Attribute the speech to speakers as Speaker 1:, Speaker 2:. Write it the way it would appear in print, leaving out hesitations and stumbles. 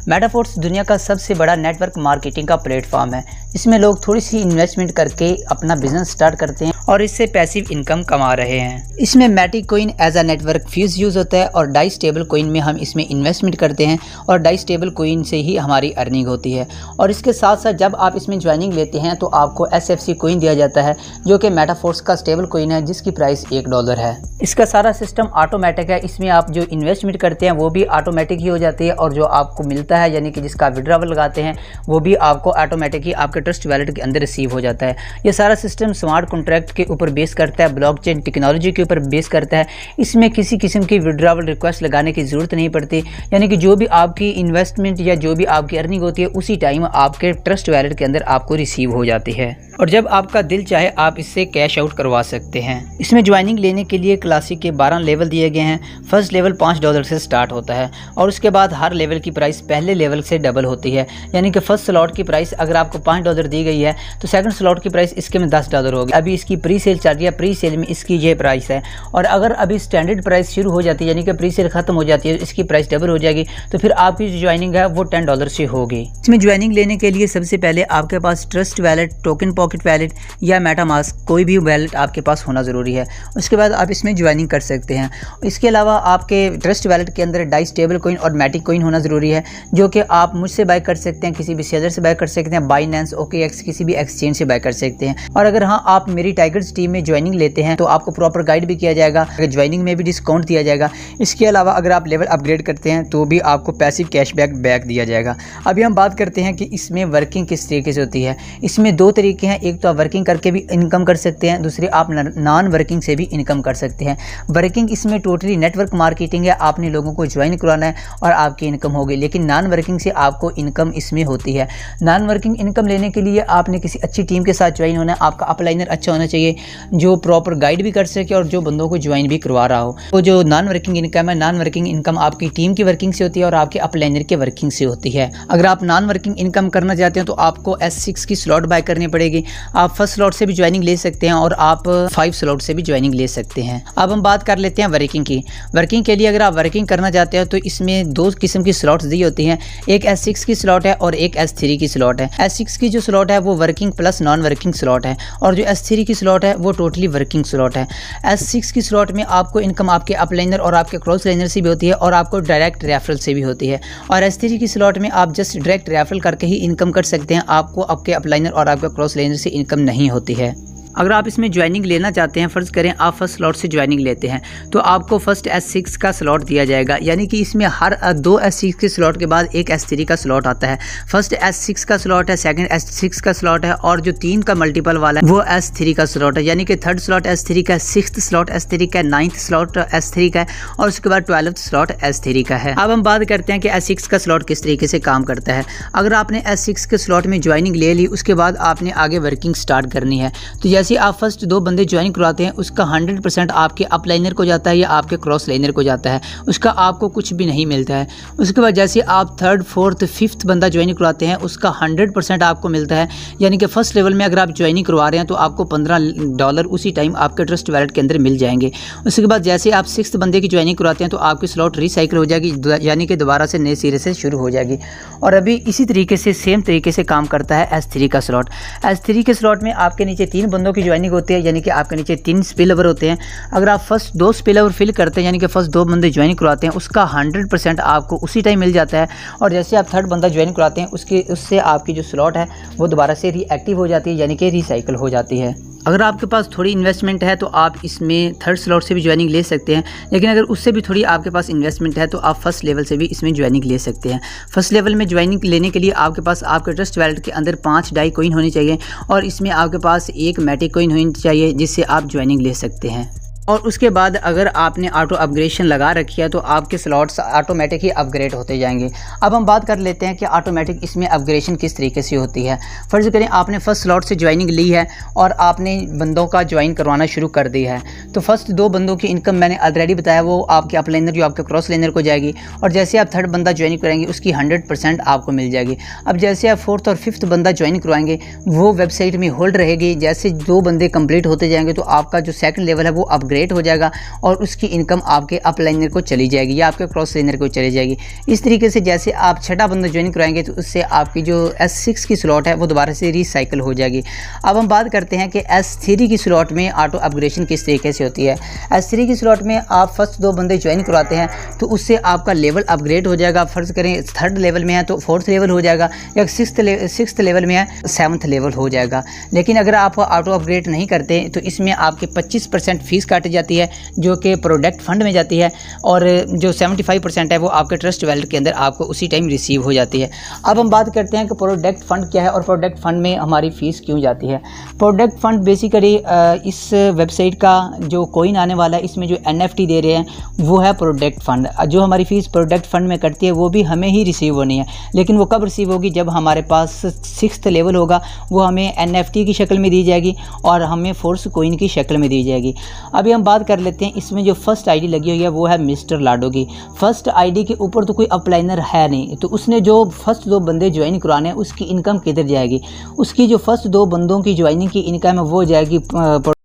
Speaker 1: Metaphors दुनिया का सबसे बड़ा नेटवर्क मार्केटिंग का प्लेटफॉर्म है। इसमें लोग थोड़ी सी इन्वेस्टमेंट करके अपना बिजनेस स्टार्ट करते हैं और इससे पैसिव इनकम कमा रहे हैं। इसमें Matic coin as a network fees use होता है और डाई स्टेबल कॉइन में हम इसमें इन्वेस्टमेंट करते हैं और डाई स्टेबल कॉइन से ही हमारी अर्निंग होती है। और इसके साथ साथ जब आप इसमें ज्वाइनिंग लेते हैं तो आपको SFC कॉइन दिया जाता है, जो कि मेटाफोर्स का स्टेबल कॉइन है जिसकी प्राइस $1 है। इसका सारा सिस्टम ऑटोमेटिक है। इसमें आप जो इन्वेस्टमेंट करते हैं वो भी ऑटोमेटिक ही हो जाती है और जो आपको मिलता है यानी कि जिसका विड्रॉवल लगाते हैं वो भी आपको ऑटोमेटिक ही आपके ट्रस्ट वैलेट के अंदर रिसीव हो जाता है। ये सारा सिस्टम स्मार्ट कॉन्ट्रैक्ट के ऊपर बेस करता है, ब्लॉकचेन टेक्नोलॉजी के ऊपर बेस करता है। इसमें किसी किस्म की विड्रॉवल रिक्वेस्ट लगाने की ज़रूरत नहीं पड़ती, यानी कि जो भी आपकी इन्वेस्टमेंट या जो भी आपकी अर्निंग होती है उसी टाइम आपके ट्रस्ट वैलेट के अंदर आपको रिसीव हो जाती है और जब आपका दिल चाहे आप इससे कैश आउट करवा सकते हैं। इसमें ज्वाइनिंग लेने के लिए क्लासिक के 12 लेवल दिए गए हैं। फर्स्ट लेवल $5 से स्टार्ट होता है और उसके बाद हर लेवल की प्राइस पहले लेवल से डबल होती है, यानी कि फर्स्ट स्लॉट की प्राइस अगर आपको $5 दी गई है तो सेकंड स्लॉट की प्राइस इसके में $10 होगी। अभी इसकी प्री सेल चल रही है, प्री सेल में इसकी ये प्राइस है और अगर अभी स्टैंडर्ड प्राइस शुरू हो जाती है यानी कि प्री सेल खत्म हो जाती है, इसकी प्राइस डबल हो जाएगी, तो फिर आपकी जो ज्वाइनिंग है वो $10 से होगी। इसमें ज्वाइनिंग लेने के लिए सबसे पहले आपके पास Trust Wallet, Token Pocket wallet या मेटामास्क कोई भी वैलेट आपके पास होना ज़रूरी है। उसके बाद आप इसमें ज्वाइनिंग कर सकते हैं। इसके अलावा आपके ट्रस्ट वैलेट के अंदर डाई स्टेबल कॉइन और मैटिक कॉइन होना ज़रूरी है, जो कि आप मुझसे बाय कर सकते हैं, किसी भी सेलर से बाय कर सकते हैं, बाइनेंस, OKX, किसी भी एक्सचेंज से बाय कर सकते हैं। और अगर हाँ आप मेरी टाइगर्स टीम में ज्वाइनिंग लेते हैं तो आपको प्रॉपर गाइड भी किया जाएगा, ज्वाइनिंग में भी डिस्काउंट दिया जाएगा। इसके अलावा अगर आप लेवल अपग्रेड करते हैं तो भी आपको पैसिव कैशबैक दिया जाएगा। अभी हम बात करते हैं कि इसमें वर्किंग किस तरीके से होती है। इसमें दो तरीके हैं, एक तो आप वर्किंग करके भी इनकम कर सकते हैं, दूसरे आप नॉन वर्किंग से भी इनकम कर सकते हैं। वर्किंग इसमें टोटली नेटवर्क मार्केटिंग है, आपने लोगों को ज्वाइन करवाना है और आपकी इनकम होगी, लेकिन नॉन वर्किंग से आपको इनकम इसमें होती है। नॉन वर्किंग इनकम लेने के लिए आपने किसी अच्छी टीम के साथ ज्वाइन होना है, आपका अपलाइनर अच्छा होना चाहिए जो प्रॉपर गाइड भी कर सके और जो बंदों को ज्वाइन भी करवा रहा हो। तो जो नॉन वर्किंग इनकम है, नॉन वर्किंग इनकम आपकी टीम की वर्किंग से होती है और आपके अपलाइनर के वर्किंग से होती है। अगर आप नॉन वर्किंग इनकम करना चाहते हैं तो आपको S6 की स्लॉट बाय करनी पड़ेगी। आप फर्स्ट स्लॉट से भी ज्वाइनिंग ले सकते हैं और आप 5 स्लॉट से भी ज्वाइनिंग ले सकते हैं। अब हम बात कर लेते हैं वर्किंग की। वर्किंग के लिए अगर आप वर्किंग करना चाहते हैं तो इसमें 2 किस्म की स्लॉट्स दी होती हैं, एक S6 की स्लॉट है और एक S3 की स्लॉट है। S6 की जो स्लॉट है वो working plus non working slot है और जो S3 की स्लॉट है वो टोटली वर्किंग स्लॉट है। S6 की स्लॉट में आपको इनकम आपके अपलाइनर और आपके क्रॉस लाइनर से भी होती है और आपको डायरेक्ट रेफरल से भी होती है। और S3 की स्लॉट में आप जस्ट डायरेक्ट रेफरल करके ही इनकम कर सकते हैं, आपको आपके अपलाइनर और आपके क्रॉस लाइनर से इनकम नहीं होती है। अगर आप इसमें ज्वाइनिंग लेना चाहते हैं, फ़र्ज़ करें आप फर्स्ट स्लॉट से ज्वाइनिंग लेते हैं तो आपको फर्स्ट S6 का स्लॉट दिया जाएगा, यानी कि इसमें हर 2 S6 के स्लॉट के बाद एक S3 का स्लॉट आता है। फर्स्ट S6 का स्लॉट है, सेकंड S6 का स्लॉट है और जो 3 का मल्टीपल वाला है वो S3 का स्लॉट है, यानी कि थर्ड स्लॉट S3 का, 6th स्लॉट S3 का, 9th स्लॉट S3 का है और उसके बाद 12th स्लॉट S3 का है। अब हम बात करते हैं कि S6 का स्लॉट किस तरीके से काम करता है। अगर आपने S6 के स्लॉट में ज्वाइनिंग ले ली, उसके बाद आपने आगे वर्किंग स्टार्ट करनी है, तो जैसे आप फर्स्ट 2 बंदे ज्वाइन करवाते हैं उसका 100% आपके अपलाइनर को जाता है या आपके क्रॉस लाइनर को जाता है, उसका आपको कुछ भी नहीं मिलता है। उसके बाद जैसे आप 3rd, 4th, 5th बंदा ज्वाइन करवाते हैं उसका 100% आपको मिलता है, यानी कि फर्स्ट लेवल में अगर आप ज्वाइनिंग करवा रहे हैं तो आपको $15 उसी टाइम आपके ट्रस्ट वैलेट के अंदर मिल जाएंगे। उसके बाद जैसे आप 6th बंदे की ज्वाइनिंग करवाते हैं तो आपकी स्लॉट रिसाइकिल हो जाएगी, यानी कि दोबारा से नए सिरे से शुरू हो जाएगी। और अभी इसी तरीके से सेम तरीके से काम करता है S3 का स्लॉट। S3 के स्लॉट में आपके नीचे 3 बंदों की ज्वाइनिंग होती है, यानी कि आपके नीचे 3 स्पिल ओवर होते हैं। अगर आप फर्स्ट 2 स्पिल ओवर फिल करते हैं, यानी कि फर्स्ट 2 बंदे ज्वाइन करवाते हैं, उसका 100% आपको उसी टाइम मिल जाता है। और जैसे आप 3rd बंदा ज्वाइन कराते हैं उससे आपकी जो स्लॉट है वो दोबारा से रीएक्टिव हो जाती है, यानी कि रिसाइकिल हो जाती है। अगर आपके पास थोड़ी इन्वेस्टमेंट है तो आप इसमें 3rd स्लॉट से भी ज्वाइनिंग ले सकते हैं, लेकिन अगर उससे भी थोड़ी आपके पास इन्वेस्टमेंट है तो आप फर्स्ट लेवल से भी इसमें ज्वाइनिंग ले सकते हैं। फर्स्ट लेवल में ज्वाइनिंग लेने के लिए आपके पास आपके ट्रस्ट वैलेट के अंदर 5 डाई कॉइन होनी चाहिए और इसमें आपके पास 1 मैटिक कॉइन होनी चाहिए जिससे आप ज्वाइनिंग ले सकते हैं। और उसके बाद अगर आपने ऑटो अपग्रेडेशन लगा रखी है तो आपके स्लॉट्स ऑटोमेटिक ही अपग्रेड होते जाएंगे। अब हम बात कर लेते हैं कि ऑटोमेटिक इसमें अपग्रेडेशन किस तरीके से होती है। फ़र्ज़ करें आपने फर्स्ट स्लॉट से ज्वाइनिंग ली है और आपने बंदों का ज्वाइन करवाना शुरू कर दिया है, तो फर्स्ट 2 बंदों की इनकम मैंने ऑलरेडी बताया वो आपके अपलाइनर जो आपके क्रॉस लाइनर को जाएगी और जैसे आप 3rd बंदा ज्वाइन कराएंगे उसकी 100% आपको मिल जाएगी। अब जैसे आप 4th और 5th बंदा ज्वाइन करवाएंगे वो वेबसाइट में होल्ड रहेगी, जैसे 2 बंदे कंप्लीट होते जाएंगे तो आपका जो सेकंड लेवल है वो अपग्रेड अपग्रेड हो जाएगा और उसकी इनकम आपके अपलाइनर को चली जाएगी या आपके क्रॉस लाइनर को चली जाएगी। इस तरीके से जैसे आप छठा बंदा ज्वाइन कराएंगे तो उससे आपकी जो S6 की स्लॉट है वो दोबारा से रिसाइकिल हो जाएगी। अब हम बात करते हैं कि S3 की स्लॉट में ऑटो अपग्रेडेशन किस तरीके से होती है। S3 की स्लॉट में आप फर्स्ट 2 बंदे ज्वाइन करवाते हैं तो उससे आपका लेवल अपग्रेड हो जाएगा। फर्ज करें 3rd लेवल में है तो 4th लेवल हो जाएगा, या 6th लेवल में है 7th लेवल हो जाएगा। लेकिन अगर आप ऑटो अपग्रेड नहीं करते तो इसमें आपके 25% फीस काटी जाती है जो कि प्रोडक्ट फंड में जाती है, और जो 75% है वो आपके ट्रस्ट वैलेट के अंदर आपको उसी टाइम रिसीव हो जाती है। अब हम बात करते हैं कि प्रोडक्ट फंड क्या है और प्रोडक्ट फंड में हमारी फ़ीस क्यों जाती है। प्रोडक्ट फंड बेसिकली इस वेबसाइट का जो कॉइन आने वाला है, इसमें जो NFT दे रहे हैं वो है प्रोडक्ट फंड। जो हमारी फ़ीस प्रोडक्ट फंड में कटती है वो भी हमें ही रिसीव होनी है, लेकिन वो कब रिसीव होगी, जब हमारे पास 6th लेवल होगा वो हमें NFT की शक्ल में दी जाएगी और हमें फोर्स कॉइन की शक्ल में दी जाएगी। अभी हम बात कर लेते हैं इसमें जो फर्स्ट आईडी लगी हुई है वो है मिस्टर लाडो की। फर्स्ट आईडी के ऊपर तो कोई अपलाइनर है नहीं, तो उसने जो फर्स्ट 2 बंदे ज्वाइन करवाने हैं उसकी इनकम किधर जाएगी। उसकी जो फर्स्ट 2 बंदों की ज्वाइनिंग की इनकम है वो जाएगी